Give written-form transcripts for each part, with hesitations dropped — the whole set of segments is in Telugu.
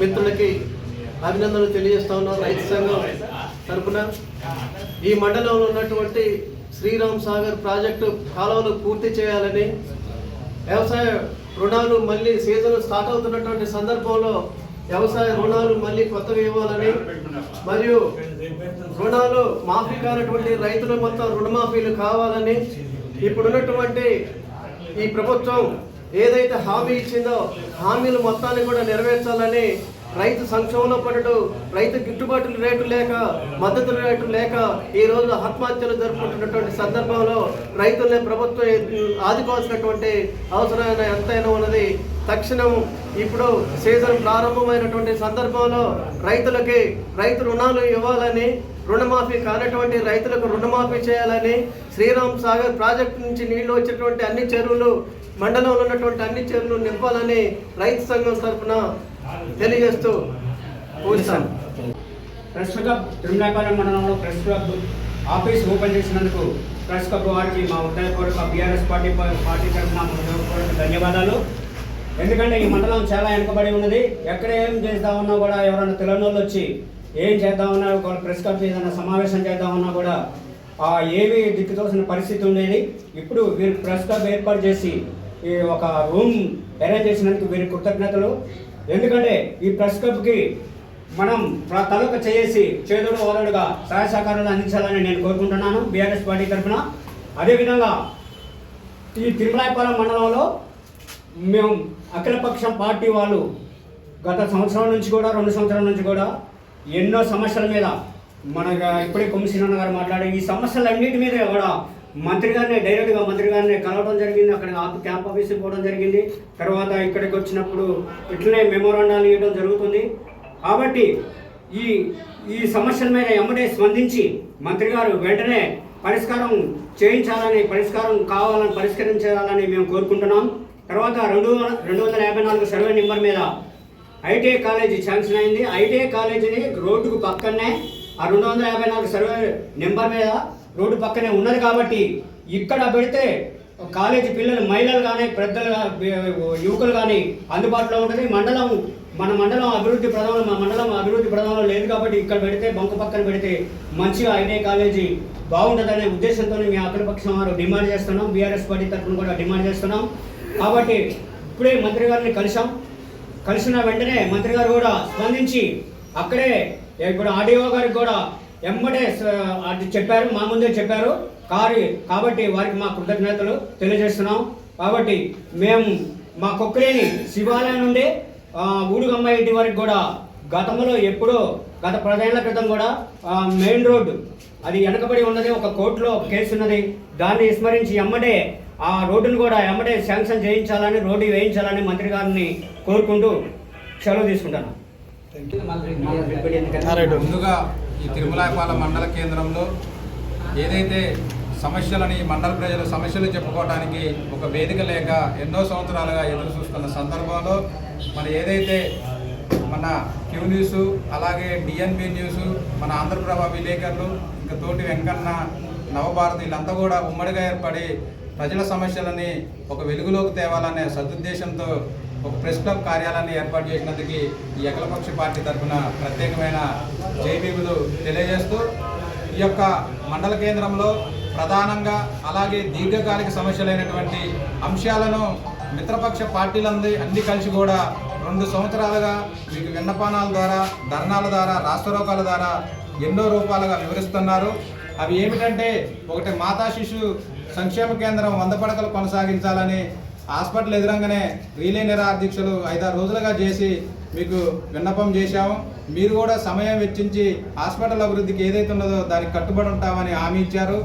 మిత్రులకి అభినందనలు తెలియజేస్తా ఉన్నాం. రైతు సంఘం తరపున ఈ మండలంలో ఉన్నటువంటి శ్రీరామ్ సాగర్ ప్రాజెక్టు కాలువలు పూర్తి చేయాలని, వ్యవసాయ రుణాలు మళ్ళీ సీజన్ స్టార్ట్ అవుతున్నటువంటి సందర్భంలో వ్యవసాయ రుణాలు మళ్ళీ కొత్తగా ఇవ్వాలని, మరియు రుణాలు మాఫీ కానటువంటి రైతులు మొత్తం రుణమాఫీలు కావాలని, ఇప్పుడున్నటువంటి ఈ ప్రభుత్వం ఏదైతే హామీ ఇచ్చిందో హామీలు మొత్తాన్ని కూడా నెరవేర్చాలని, రైతు సంక్షోభంలో పడుతూ రైతు గిట్టుబాటు రేటు లేక, మద్దతు రేటు లేక ఈ రోజు ఆత్మహత్యలు జరుపుకుంటున్నటువంటి సందర్భంలో రైతుల్ని ప్రభుత్వం ఆదుకోవాల్సినటువంటి అవసరమైన ఎంతైనా ఉన్నది. తక్షణం ఇప్పుడు సీజన్ ప్రారంభమైనటువంటి సందర్భంలో రైతులకి రైతు రుణాలు ఇవ్వాలని, రుణమాఫీ కానటువంటి రైతులకు రుణమాఫీ చేయాలని, శ్రీరామ్ సాగర్ ప్రాజెక్టు నుంచి నీళ్లు వచ్చేటువంటి అన్ని చెరువులు, మండలంలో ఉన్నటువంటి అన్ని చెరువులు నింపాలని రైతు సంఘం తరఫున తెలియజేస్తూ కూర్చున్నాను. ప్రెస్ క్లబ్ తిరుమలాపాలెం మండలంలో ప్రెస్ క్లబ్ ఆఫీస్ ఓపెన్ చేసినందుకు ప్రెస్ క్లబ్ వారికి మా ఉదయపూర్వక బీఆర్ఎస్ పార్టీ తరఫున ఉదయపూర్వక ధన్యవాదాలు. ఎందుకంటే ఈ మండలం చాలా వెనుకబడి ఉన్నది. ఎక్కడ ఏం చేద్దాం ఉన్నా కూడా ఎవరైనా తెలియని వచ్చి ఏం చేద్దామన్నా, ఒక ప్రెస్ క్లబ్ ఏదైనా సమావేశం చేద్దామన్నా కూడా ఏమీ దిక్కుతోసిన పరిస్థితి ఉండేది. ఇప్పుడు వీరు ప్రెస్ క్లబ్ ఏర్పాటు చేసి ఈ ఒక రూమ్ అరేంజ్ చేసినందుకు వీరి కృతజ్ఞతలు. ఎందుకంటే ఈ ప్రెస్ క్లబ్కి మనం తలక చేసి చేదుడు ఓదడుగా సహాయ సహకారాలు అందించాలని నేను కోరుకుంటున్నాను బీఆర్ఎస్ పార్టీ తరఫున. అదేవిధంగా ఈ తిరుమలాయపాలెం మండలంలో మేము అఖిలపక్షం పార్టీ వాళ్ళు గత సంవత్సరం నుంచి కూడా 2 సంవత్సరాల నుంచి కూడా ఎన్నో సమస్యల మీద ఇప్పుడే కొమ్మిసీనన్న గారు మాట్లాడే ఈ సమస్యలన్నిటి మీద కూడా డైరెక్ట్గా మంత్రి గారిని కలవడం జరిగింది. అక్కడ క్యాంప్ ఆఫీస్కి పోవడం జరిగింది. తర్వాత ఇక్కడికి వచ్చినప్పుడు ఇట్లనే మెమోరాండాలు ఇవ్వడం జరుగుతుంది. కాబట్టి ఈ సమస్యల మీద ఎమ్మడే స్పందించి మంత్రి గారు వెంటనే పరిష్కారం పరిష్కరించాలని మేము కోరుకుంటున్నాం. తర్వాత 254 సర్వే నెంబర్ మీద ఐటీఐ కాలేజీ శాంక్షన్ అయింది. ఐటీఐ కాలేజీని రోడ్డుకు పక్కనే ఆ 254 సర్వే నెంబర్ మీద రోడ్డు పక్కనే ఉన్నది కాబట్టి ఇక్కడ పెడితే కాలేజీ పిల్లలు, మహిళలు కానీ, పెద్దలు, యువకులు కానీ అందుబాటులో ఉంటుంది. మన మండలం అభివృద్ధి ప్రధానంలో లేదు కాబట్టి ఇక్కడ పెడితే బంకు పక్కన పెడితే మంచిగా ఐటీఐ కాలేజీ బాగుంటుందనే ఉద్దేశంతో మేము అఖిలపక్షం వారు డిమాండ్ చేస్తున్నాం. బీఆర్ఎస్ పార్టీ తరఫున కూడా డిమాండ్ చేస్తున్నాం. కాబట్టి ఇప్పుడే మంత్రి గారిని కలిసిన వెంటనే మంత్రి గారు కూడా స్పందించి అక్కడే ఇప్పుడు ఆర్డీఓ గారికి కూడా ఎమ్మడే చెప్పారు, మా ముందే చెప్పారు. కాబట్టి వారికి మా కృతజ్ఞతలు తెలియజేస్తున్నాం. కాబట్టి మేము మా కొక్కిరేని శివాలయం నుండి ఊడుగమ్మ ఇంటి వరకు కూడా గతంలో ఎప్పుడో గత 10 ఏళ్ల క్రితం కూడా మెయిన్ రోడ్డు అది వెనకబడి ఉన్నది. ఒక కోర్టులో ఒక కేసు ఉన్నది. దాన్ని విస్మరించి ఎమ్మడే ఆ రోడ్డును కూడా ఎమ్మడే శాంక్షన్ చేయించాలని, రోడ్డు వేయించాలని మంత్రి గారిని కోరుకుంటూ సెలవు తీసుకుంటాను. ముందుగా ఈ తిరుమలాయపాలెం మండల కేంద్రంలో ఏదైతే సమస్యలని మండల ప్రజలు సమస్యలు చెప్పుకోవడానికి ఒక వేదిక లేక ఎన్నో సంవత్సరాలుగా ఎదురు చూస్తున్న సందర్భంలో ఏదైతే మన క్యూ న్యూస్, అలాగే డిఎన్బి న్యూస్, మన ఆంధ్రప్రభ విలేకరులు, ఇంకా తోటి వెంకన్న, నవభారత్ వీళ్ళంతా కూడా ఉమ్మడిగా ఏర్పడి ప్రజల సమస్యలని ఒక వెలుగులోకి తేవాలనే సదుద్దేశంతో ఒక ప్రెస్ క్లబ్ కార్యాలయాన్ని ఏర్పాటు చేసినందుకు ఈ అఖిలపక్ష పార్టీ తరఫున ప్రత్యేకమైన జైబీలు తెలియజేస్తూ ఈ యొక్క మండల కేంద్రంలో ప్రధానంగా అలాగే దీర్ఘకాలిక సమస్యలైనటువంటి అంశాలను మిత్రపక్ష పార్టీలందరూ అన్ని కలిసి కూడా 2 సంవత్సరాలుగా మీకు విన్నపానాల ద్వారా, ధర్నాల ద్వారా, రాష్ట్రరోకాల ద్వారా ఎన్నో రూపాలుగా వివరిస్తున్నారు. అవి ఏమిటంటే, ఒకటి మాతా శిశు సంక్షేమ కేంద్రం 100 పడకలు కొనసాగించాలని హాస్పిటల్ ఎదురంగానే రీలే నిరాదీక్షలు 5-6 రోజులుగా చేసి మీకు విన్నపం చేశాము. మీరు కూడా సమయం వెచ్చించి హాస్పిటల్ అభివృద్ధికి ఏదైతే ఉన్నదో దానికి కట్టుబడి ఉంటామని హామీ ఇచ్చారు.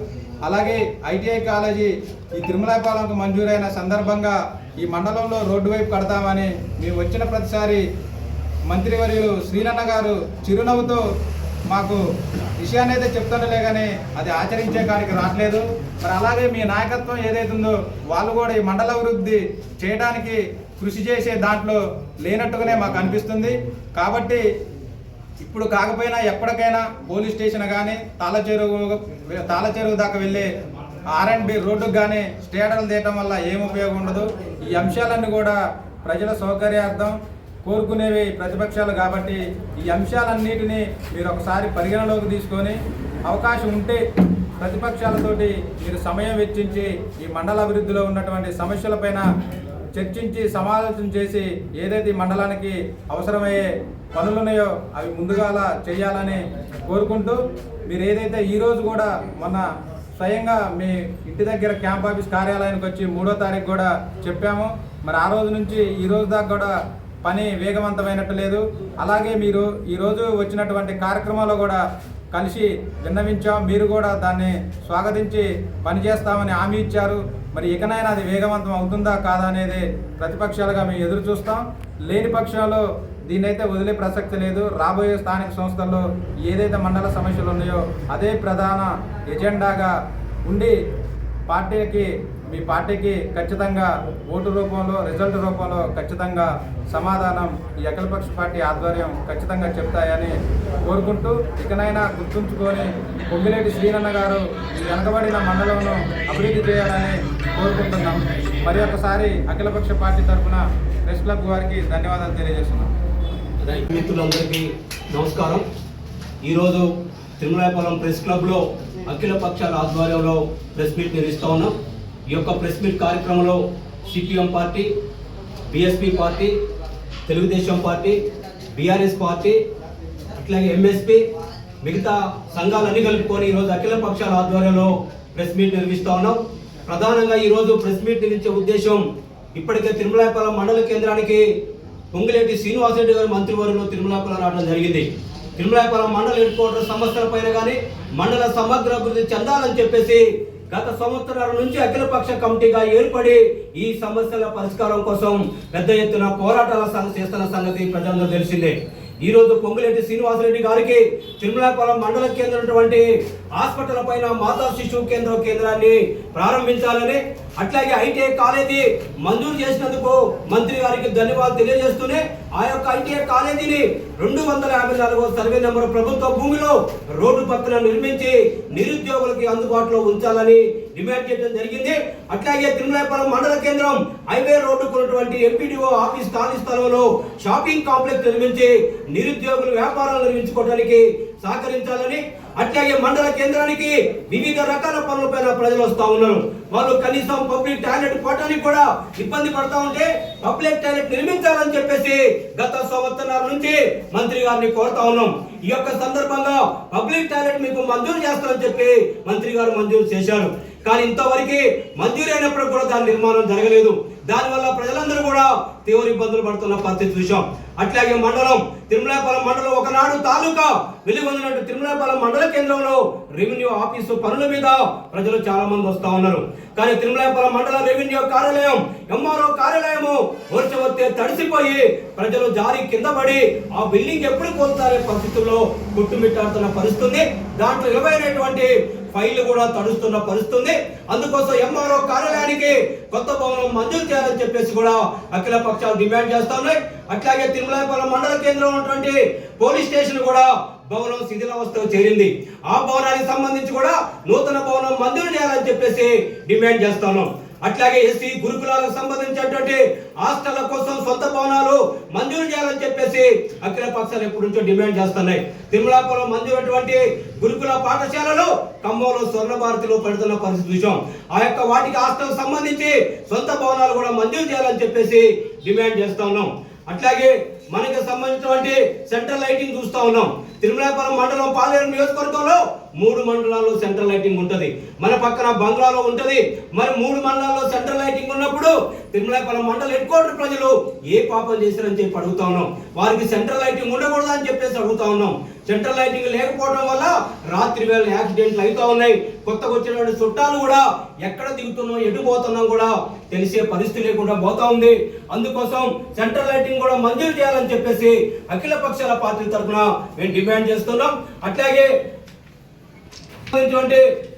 అలాగే ఐటీఐ కాలేజీ ఈ తిరుమలాయపాలెంకు మంజూరైన సందర్భంగా ఈ మండలంలో రోడ్డు వైపు కడతామని మేము వచ్చిన ప్రతిసారి మంత్రివర్యులు శ్రీనన్న గారు చిరునవ్వుతో మాకు విషయాన్ని అయితే చెప్తానులే కానీ అది ఆచరించే కాడికి రావట్లేదు. మరి అలాగే మీ నాయకత్వం ఏదైతుందో వాళ్ళు కూడా ఈ మండల అభివృద్ధి చేయడానికి కృషి చేసే దాంట్లో లేనట్టుగానే మాకు అనిపిస్తుంది. కాబట్టి ఇప్పుడు కాకపోయినా ఎప్పటికైనా పోలీస్ స్టేషన్ కానీ తాళచెరువు దాకా వెళ్ళే R&B రోడ్డుకు కానీ స్టేడర్లు తీయటం వల్ల ఏం ఉపయోగం ఉండదు. ఈ అంశాలన్నీ కూడా ప్రజల సౌకర్యార్థం కోరుకునేవి ప్రతిపక్షాలు. కాబట్టి ఈ అంశాలన్నిటినీ మీరు ఒకసారి పరిగణలోకి తీసుకొని అవకాశం ఉంటే ప్రతిపక్షాలతోటి మీరు సమయం వెచ్చించి ఈ మండల అభివృద్ధిలో ఉన్నటువంటి సమస్యలపైన చర్చించి సమాలోచన చేసి ఏదైతే ఈ మండలానికి అవసరమయ్యే పనులున్నాయో అవి ముందుగా చేయాలని కోరుకుంటూ, మీరు ఏదైతే ఈరోజు కూడా మొన్న స్వయంగా మీ ఇంటి దగ్గర క్యాంప్ ఆఫీస్ కార్యాలయానికి వచ్చి 3వ తారీఖు కూడా చెప్పాము. మరి ఆ రోజు నుంచి ఈ రోజు దాకా కూడా పని వేగవంతమైనట్టు లేదు. అలాగే మీరు ఈరోజు వచ్చినటువంటి కార్యక్రమాల్లో కూడా కలిసి విన్నవించాం. మీరు కూడా దాన్ని స్వాగతించి పనిచేస్తామని హామీ ఇచ్చారు. మరి ఇకనైనా అది వేగవంతం అవుతుందా కాదా అనేది ప్రతిపక్షాలుగా మేము ఎదురు చూస్తాం. లేని పక్షంలో దీన్నైతే వదిలే ప్రసక్తి లేదు. రాబోయే స్థానిక సంస్థల్లో ఏదైతే మండల సమస్యలు ఉన్నాయో అదే ప్రధాన ఎజెండాగా ఉండి మీ పార్టీకి ఖచ్చితంగా ఓటు రూపంలో, రిజల్ట్ రూపంలో ఖచ్చితంగా సమాధానం ఈ అఖిలపక్ష పార్టీ ఆధ్వర్యం ఖచ్చితంగా చెప్తాయని కోరుకుంటూ, ఇకనైనా గుర్తుంచుకొని పొంగిలేటి శ్రీనన్న గారు ఈ వెనకబడిన మండలంను అభివృద్ధి చేయాలని కోరుకుంటున్నాం. మరి ఒకసారి అఖిలపక్ష పార్టీ తరఫున ప్రెస్ క్లబ్ వారికి ధన్యవాదాలు తెలియజేస్తున్నాం. మిత్రులందరికీ నమస్కారం. ఈరోజు తిరుమలాయపాలెం ప్రెస్ క్లబ్లో అఖిల పక్షాల ఆధ్వర్యంలో ప్రెస్ మీట్ నిర్వహిస్తూ ఉన్నాం. ఈ యొక్క ప్రెస్ మీట్ కార్యక్రమంలో CPM party, BSP party, Telugu Desam party, BRS party, అట్లాగే ఎంఎస్పీ, మిగతా సంఘాలన్నీ కలుపుకొని ఈరోజు అఖిల పక్షాల ఆధ్వర్యంలో ప్రెస్ మీట్ నిర్వహిస్తూ ఉన్నాం. ప్రధానంగా ఈరోజు ప్రెస్ మీట్ నిర్వహించే ఉద్దేశం, ఇప్పటికే తిరుమలాయపాలెం మండల కేంద్రానికి పొంగిలేటి శ్రీనివాసరెడ్డి గారు మంత్రివర్గంలో తిరుమలాయపాలెం రావడం జరిగింది. తిరుమలాయపాలెం మండల హెడ్ క్వార్టర్ సమస్యల పైన కానీ మండల సమగ్ర అభివృద్ధి చెందాలని చెప్పేసి గత సంవత్సరాల నుంచి అఖిలపక్ష కమిటీగా ఏర్పడి ఈ సమస్యల పరిష్కారం కోసం పెద్ద ఎత్తున పోరాటాల చేస్తున్న సంగతి ప్రజలందరూ తెలిసిందే. ఈ రోజు పొంగులేటి శ్రీనివాసరెడ్డి గారికి తిరుమలాయపాలెం మండల కేంద్రమైనటువంటి హాస్పిటల్ పైన మాతా శిశువు కేంద్రాన్ని ప్రారంభించాలని, అట్లాగే ఐటీఐ కాలేజీ మంజూరు చేసినందుకు మంత్రి గారికి ధన్యవాదాలు తెలియజేస్తూనే ఆ యొక్క ఐటీఐ కాలేజీని 254వ సర్వే నెంబర్ ప్రభుత్వ భూమిలో రోడ్డు పక్కన నిర్మించి నిరుద్యోగులకి అందుబాటులో ఉంచాలని డిమాండ్ చేయడం జరిగింది. అట్లాగే తిరుమలాయపాలెం మండల కేంద్రం హైవే రోడ్డుకు ఉన్నటువంటి ఎంపీడీఓ ఆఫీస్ ఖాళీ స్థలంలో షాపింగ్ కాంప్లెక్స్ నిర్మించి నిరుద్యోగులు వ్యాపారాలు నిర్మించుకోవడానికి సహకరించాలని, అట్లాగే మండల కేంద్రానికి వివిధ రకాల పనులపైన ప్రజలు వస్తూ ఉన్నారు. వాళ్ళు కనీసం పబ్లిక్ టాయిలెట్ పోవడానికి కూడా ఇబ్బంది పడతా ఉంటే పబ్లిక్ టాయిలెట్ నిర్మించాలని చెప్పేసి గత సంవత్సరాల నుంచి మంత్రి గారిని కోరుతా ఉన్నాం. ఈ యొక్క సందర్భంగా పబ్లిక్ టాయిలెట్ మీకు మంజూరు చేస్తారని చెప్పి మంత్రి గారు మంజూరు చేశారు. కానీ ఇంతవరకు మంజూరు అయినప్పుడు కూడా దాని నిర్మాణం జరగలేదు. దానివల్ల ప్రజలందరూ కూడా తీవ్ర ఇబ్బందులు పడుతున్న పరిస్థితి చూసాం. అట్లాగే మండలం తిరుమలాయపాలెం మండలం ఒకనాడు తాలూకా వెలుగొందినట్టు తిరుమలాయపాలెం మండల కేంద్రంలో రెవెన్యూ ఆఫీసు పనుల మీద ప్రజలు చాలా మంది వస్తా ఉన్నారు. కానీ తిరుమలాయపాలెం మండల రెవెన్యూ కార్యాలయం, ఎంఆర్ఓ కార్యాలయము వర్షం వస్తే తడిసిపోయి ప్రజలు జారి కింద పడి ఆ బిల్డింగ్ ఎప్పుడు కోల్తారే పరిస్థితుల్లో కుట్టుమిట్టాడుతున్న పరిస్థితి. దాంట్లో ఇవ్వబడినటువంటి ఫైళ్లు కూడా తడుస్తున్న పరిస్థితి. అందుకోసం ఎంఆర్ఓ కార్యాలయానికి కొత్త భవనం మంజూరు చేయాలని చెప్పేసి కూడా అఖిల పక్షాలు డిమాండ్ చేస్తా ఉన్నాయి. అట్లాగే తిరుమలాయపాలెం మండల కేంద్రంలో ఉన్నటువంటి పోలీస్ స్టేషన్ కూడా భవనం శిథిలావస్థకు చేరింది. ఆ భవనానికి సంబంధించి కూడా నూతన భవనం మంజూరు చేయాలని చెప్పేసి డిమాండ్ చేస్తాను. అట్లాగే ఎస్సీ గురుకులాలకు సంబంధించినటువంటి హాస్టళ్ల కోసం సొంత భవనాలు మంజూరు చేయాలని చెప్పేసి అఖిల పక్షాలు ఎప్పటి నుంచో డిమాండ్ చేస్తున్నాయి. తిరుమలాపురం మంజూరైనటువంటి గురుకుల పాఠశాలలు ఖమ్మంలో స్వర్ణ భారతిలో పెడుతున్న పరిస్థితి చూసాం. ఆ యొక్క వాటికి హాస్టల్ సంబంధించి సొంత భవనాలు కూడా మంజూరు చేయాలని చెప్పేసి డిమాండ్ చేస్తా ఉన్నాం. అట్లాగే మనకి సంబంధించినటువంటి సెంట్రల్ లైటింగ్ చూస్తా ఉన్నాం. తిరుమలాపురం మండలం పాలేరు నియోజకవర్గంలో 3 మండలాల్లో సెంట్రల్ లైటింగ్ ఉంటుంది. మన పక్కన బంగ్లాలో ఉంటుంది. మరి 3 మండలాల్లో సెంట్రల్ లైటింగ్ ఉన్నప్పుడు తిరుమలాపురం మండల హెడ్ క్వార్టర్ ప్రజలు ఏ పాపం చేశారని చెప్పి అడుగుతా ఉన్నాం. వారికి సెంట్రల్ లైటింగ్ ఉండకూడదు అని చెప్పేసి అడుగుతా ఉన్నాం. సెంట్రల్ లైటింగ్ లేకపోవడం వల్ల రాత్రి వేళ యాక్సిడెంట్లు అవుతా ఉన్నాయి. కొత్తగా వచ్చినటువంటి చుట్టాలు కూడా ఎక్కడ దిగుతున్నాం, ఎటు పోతున్నాం కూడా తెలిసే పరిస్థితి లేకుండా పోతా ఉంది. అందుకోసం సెంట్రల్ లైటింగ్ కూడా మంజూరు చేయాలని చెప్పేసి అఖిల పక్షాల పార్టీ తరఫున మేము డిమాండ్ చేస్తున్నాం. అట్లాగే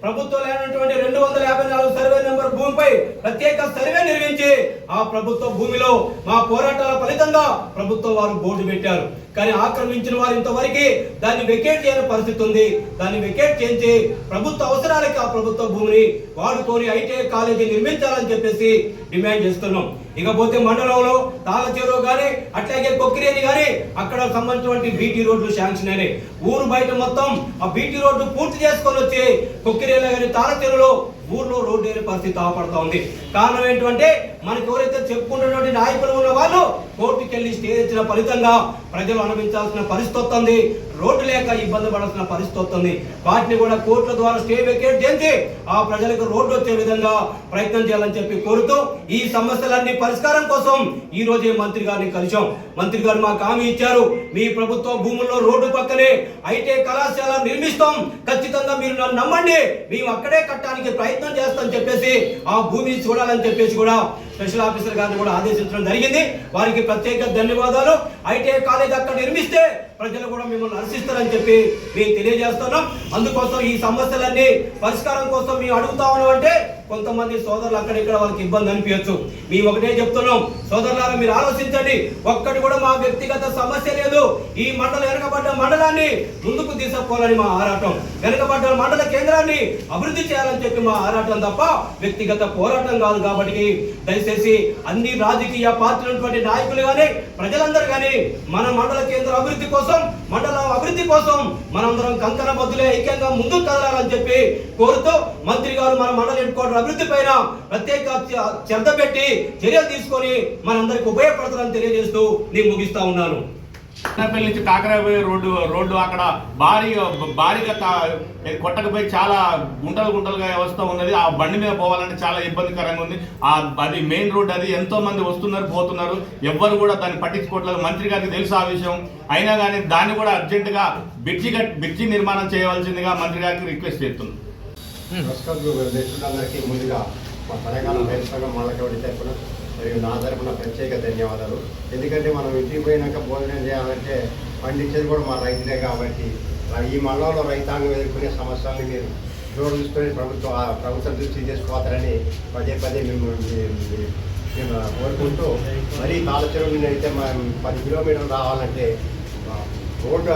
ప్రభుత్వం లేనటువంటి 254 సర్వే నెంబర్ భూమిపై ప్రత్యేక సర్వే నిర్వహించి ఆ ప్రభుత్వ భూమిలో మా పోరాటాల ఫలితంగా ప్రభుత్వం వారు బోర్డు పెట్టారు. కానీ ఆక్రమించిన వారు ఇంతవరకు దాన్ని వెకేట్ చేయని పరిస్థితి ఉంది. దాన్ని వెకేట్ చేయించి ప్రభుత్వ అవసరాలకి ఆ ప్రభుత్వ భూమిని వాడుకొని ఐటీఐ కాలేజీ నిర్మించాలని చెప్పేసి డిమాండ్ చేస్తున్నాం. ఇకపోతే మండలంలో తాళచెరువు కానీ అట్లాగే కొక్కిరేని కానీ అక్కడ సంబంధించినటువంటి బీటీ రోడ్లు శాంక్షన్ అయినాయి. ఊరు బయట మొత్తం ఆ బీటీ రోడ్డు పూర్తి చేసుకొని వచ్చి కొక్కిరేని కానీ తాళచెరువులో ఊర్లో రోడ్డు వేరే పరిస్థితి ఆపడుతూ ఉంది. కారణం ఏంటంటే మనకు ఎవరైతే చెప్పుకుంటున్నటువంటి నాయకులు ఉన్న వాళ్ళు కోర్టుకి వెళ్ళి స్టే తెచ్చిన ఫలితంగా ప్రజలు అనుభవించాల్సిన పరిస్థితి వస్తుంది. రోడ్డు లేక ఇబ్బంది పడాల్సిన పరిస్థితి వస్తుంది. వాటిని కూడా కోర్టుల ద్వారా స్టే వెకేట్ చేసి ఆ ప్రజలకు రోడ్డు వచ్చే విధంగా ప్రయత్నం చేయాలని చెప్పి కోరుతూ ఈ సమస్యలన్నీ పరిష్కారం కోసం ఈ రోజే మంత్రి గారిని కలిసాం. మంత్రి గారు మాకు హామీ ఇచ్చారు, మీ ప్రభుత్వ భూముల్లో రోడ్డు పక్కనే ఐటీఐ కళాశాల నిర్మిస్తాం, ఖచ్చితంగా మీరు నన్ను నమ్మండి, మేము అక్కడే కట్టడానికి ప్రయత్నం చేస్తామని చెప్పేసి ఆ భూమిని చూడాలని చెప్పేసి కూడా స్పెషల్ ఆఫీసర్ గారిని కూడా ఆదేశించడం జరిగింది. వారికి ప్రత్యేక ధన్యవాదాలు. ఐటీఐ కాలేజ్ అక్కడ నిర్మిస్తే ప్రజలు కూడా మిమ్మల్ని హర్షిస్తారని చెప్పి మేము తెలియజేస్తున్నాం. అందుకోసం ఈ సమస్యలన్నీ పరిష్కారం కోసం మేము అడుగుతా ఉన్నాం. అంటే కొంతమంది సోదరులు అక్కడిక్కడ వాళ్ళకి ఇబ్బంది అనిపించచ్చు. మేము ఒకటే చెప్తున్నాం, సోదరులారా మీరు ఆలోచించండి, ఒక్కటి కూడా మా వ్యక్తిగత సమస్య లేదు. ఈ వెనుకబడ్డ మండలాన్ని ముందుకు తీసుకుపోవాలని మా ఆరాటం, వెనుకబడ్డ మండల కేంద్రాన్ని అభివృద్ధి చేయాలని చెప్పి మా ఆరాటం తప్ప వ్యక్తిగత పోరాటం కాదు. కాబట్టి దయచేసి అన్ని రాజకీయ పార్టీలైనటువంటి నాయకులు కానీ ప్రజలందరూ కానీ మన మండల కేంద్ర అభివృద్ధి కోసం, మండలం అభివృద్ధి కోసం మనందరం కంకణ బద్దులే ఐక్యంగా ముందుకు కదలాలని చెప్పి కోరుతూ మంత్రి గారు మన మండల హెడ్ క్వార్టర్ అభివృద్ధి పైన ప్రత్యేక శ్రద్ధ పెట్టి చర్యలు తీసుకొని మనందరికి ఉపయోగపడతారని తెలియజేస్తూ నేను ముగిస్తా ఉన్నాను. చిన్నపల్లి నుంచి కాకరాయ రోడ్డు అక్కడ భారీగా కొట్టకపోయి చాలా గుంటలుగా వస్తూ ఉన్నది. ఆ బండి మీద పోవాలంటే చాలా ఇబ్బందికరంగా ఉంది. అది మెయిన్ రోడ్, అది ఎంతో మంది వస్తున్నారు పోతున్నారు, ఎవ్వరు కూడా దాన్ని పట్టించుకోవట్లేదు. మంత్రి గారికి తెలుసు ఆ విషయం, అయినా కానీ దాన్ని కూడా అర్జెంటుగా బ్రిడ్జి నిర్మాణం చేయవలసిందిగా మంత్రి గారికి రిక్వెస్ట్ చేస్తున్నాం. అందరికీ ముందుగా మా తెలంగాణ రైతు సంఘం మండలి తరపున మరియు నా తరపున ప్రత్యేక ధన్యవాదాలు. ఎందుకంటే మనం ఇంటికి పోయినాక భోజనం చేయాలంటే పండించేది కూడా మా రైతులే. కాబట్టి ఈ మండలంలో రైతాంగం ఎదుర్కొనే సమస్యలను మీరు చూసుకొని ప్రభుత్వం దృష్టి చేసుకోవాలని పదే మేము కోరుకుంటూ, మరీ తాళచెరువు మీద అయితే 10 కిలోమీటర్లు రావాలంటే రోడ్డు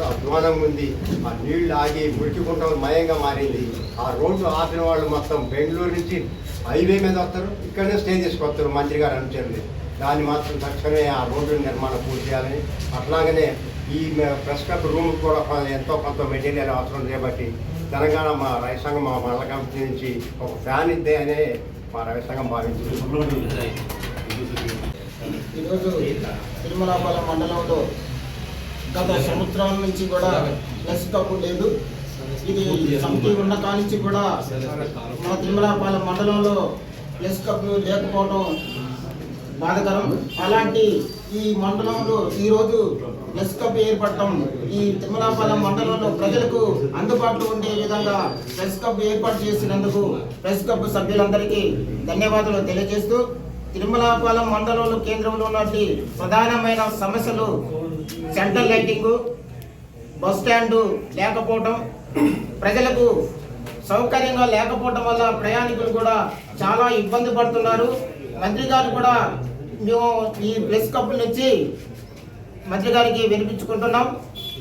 అధ్వానంగా ఉంది. ఆ నీళ్లు ఆగి మురికికుంటం మయంగా మారింది. ఆ రోడ్డు ఆపిన వాళ్ళు మొత్తం బెంగళూరు నుంచి హైవే మీద వస్తారు, ఇక్కడనే స్టే తీసుకొస్తారు మంత్రి గారు అనుచరులు. దాన్ని మాత్రం తక్షణమే ఆ రోడ్డు నిర్మాణం పూర్తి చేయాలని, అట్లాగనే ఈ ప్రెస్ క్లబ్ రూమ్ కూడా ఎంతో కొంత మెటీరియల్ అవసరం చేపట్టి తెలంగాణ మా రైతు సంఘం మా మండల కమిటీ నుంచి ఒక ఫ్యాన్ ఇద్దే అనే మా రైతు సంఘం భావించింది. ఈరోజు తిరుమలాపాలెం మండలంలో గత సంవత్సరాల నుంచి కూడా ప్లస్ కప్పు లేదు. ఇది సమితి ఉన్న కానించి కూడా మన తిరుమలాపాలెం మండలంలో ప్లస్ కప్పు లేకపోవడం బాధకరం. అలాంటి ఈ మండలంలో ఈరోజు ప్లస్ కప్ ఏర్పడటం ఈ తిరుమలాపాలెం మండలంలో ప్రజలకు అందుబాటులో ఉండే విధంగా ప్లస్ కప్ ఏర్పాటు చేసినందుకు ప్లస్ కప్ సభ్యులందరికీ ధన్యవాదాలు తెలియజేస్తూ, తిరుమలాపాలెం మండలంలో కేంద్రంలో ఉన్నటువంటి ప్రధానమైన సమస్యలు సెంట్రల్ లైటింగు, బస్ స్టాండు లేకపోవడం, ప్రజలకు సౌకర్యంగా లేకపోవడం వల్ల ప్రయాణికులు కూడా చాలా ఇబ్బంది పడుతున్నారు. మంత్రి గారు కూడా మేము ఈ ప్రెస్ కప్పుల నుంచి మంత్రి గారికి వినిపించుకుంటున్నాం.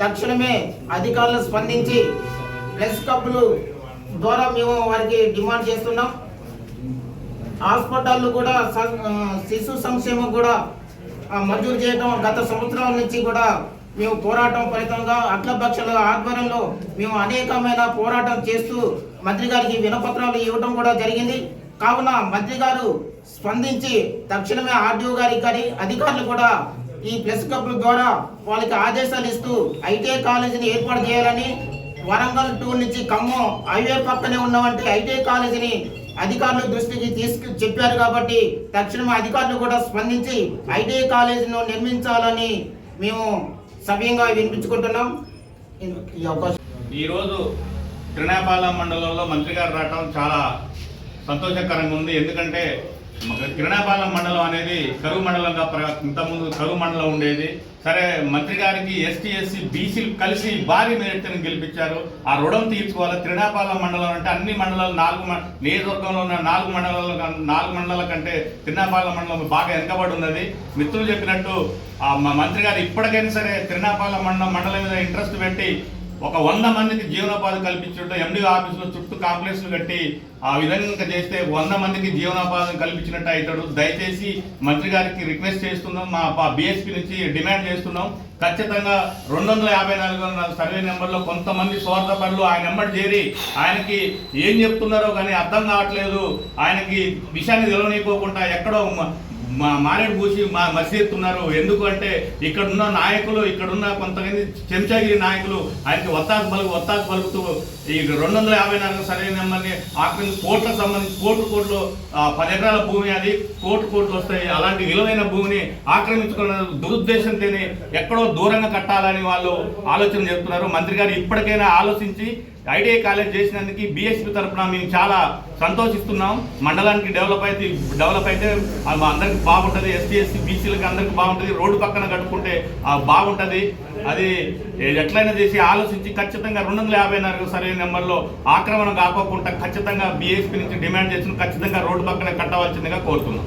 తక్షణమే అధికారులు స్పందించి ప్రెస్ కప్పులు ద్వారా మేము వారికి డిమాండ్ చేస్తున్నాం. హాస్పిటల్ కూడా శిశు సంక్షేమం కూడా మంజూరు చేయడం గత సంవత్సరాల నుంచి కూడా మేము పోరాటం ఫలితంగా అఖిలపక్షాల ఆధ్వర్యంలో మేము అనేకమైన పోరాటం చేస్తూ మంత్రి గారికి వినపత్రాలు ఇవ్వడం కూడా జరిగింది. కావున మంత్రి గారు స్పందించి తక్షణమే ఆర్డీఓ గారికి కానీ అధికారులు కూడా ఈ ప్రెస్ క్లబ్ల ద్వారా వాళ్ళకి ఆదేశాలు ఇస్తూ ఐటీఐ కాలేజీని ఏర్పాటు చేయాలని, వరంగల్ 2 నుంచి ఖమ్మం హైవే పక్కనే ఉన్నవంటి ఐటీఐ కాలేజీని అధికారుల దృష్టికి చెప్పారు. కాబట్టి తక్షణమే అధికారులు కూడా స్పందించి ఐటీఐ కాలేజీను నిర్మించాలని మేము సవ్యంగా వినిపించుకుంటున్నాం. ఈరోజు తిరుమలాపాలెం మండలంలో మంత్రి గారు రావడం చాలా సంతోషకరంగా ఉంది. ఎందుకంటే కిరణాపాలెం మండలం అనేది కరువు మండలంగా ఇంతకుముందు కరువు మండలం ఉండేది. సరే, మంత్రి గారికి ఎస్టీ ఎస్సీ బీసీలు కలిసి భారీ మెజార్టీని గెలిపించారు. ఆ రుణం తీర్చుకోవాలి. కిరణాపాలెం మండలం అంటే అన్ని మండలాలు నియోజకవర్గంలో ఉన్న 4 మండలాల కంటే కిరణాపాలెం మండలం బాగా వెనకబడి ఉన్నది. మిత్రులు చెప్పినట్టు మంత్రి గారు ఇప్పటికైనా సరే కిరణాపాలెం మండలం మీద ఇంట్రెస్ట్ పెట్టి ఒక 100 మందికి జీవనోపాధి కల్పించుంటే ఎండిఓ ఆఫీసులో చుట్టూ కాంప్లెక్స్లు కట్టి ఆ విధంగా చేస్తే 100 మందికి జీవనోపాధిని కల్పించినట్టు అవుతాడు. దయచేసి మంత్రి గారికి రిక్వెస్ట్ చేస్తున్నాం, మా బీఎస్పీ నుంచి డిమాండ్ చేస్తున్నాం. ఖచ్చితంగా 254 సర్వే నెంబర్లో కొంతమంది స్వార్థపరులు ఆయన నెంబర్ చేరి ఆయనకి ఏం చెప్తున్నారో కానీ అర్థం కావట్లేదు. ఆయనకి విషయాన్ని తెలవనీయకోకుండా ఎక్కడో మారేడు పూసి మసీదుతున్నారు. ఎందుకంటే ఇక్కడున్న నాయకులు, ఇక్కడున్న కొంతమంది చెంచాగిరి నాయకులు ఆయనకి ఒత్తాసు పలుకుతూ ఈ 254 సర్వే నెంబర్ని ఆక్రమించి కోట్లకు సంబంధించి కోట్లు 10 ఎకరాల భూమి, అది కోట్లు వస్తాయి. అలాంటి విలువైన భూమిని ఆక్రమించుకున్న దురుద్దేశంతోనే ఎక్కడో దూరంగా కట్టాలని వాళ్ళు ఆలోచన చేస్తున్నారు. మంత్రి గారు ఇప్పటికైనా ఆలోచించి ఐటీఐ కాలేజ్ చేసినందుకు బీఎస్పీ తరఫున మేము చాలా సంతోషిస్తున్నాం. మండలానికి డెవలప్ అయితే అందరికి బాగుంటుంది. ఎస్టీ ఎస్సీ బీసీలకి అందరికి బాగుంటుంది. రోడ్డు పక్కన కట్టుకుంటే బాగుంటుంది. అది ఎట్లయినా చేసి ఆలోచించి ఖచ్చితంగా 254 సర్వే నెంబర్లో ఆక్రమణ కాకోకుండా ఖచ్చితంగా బీఎస్పీ నుంచి డిమాండ్ చేసి ఖచ్చితంగా రోడ్డు పక్కన కట్టవలసిందిగా కోరుతున్నాం.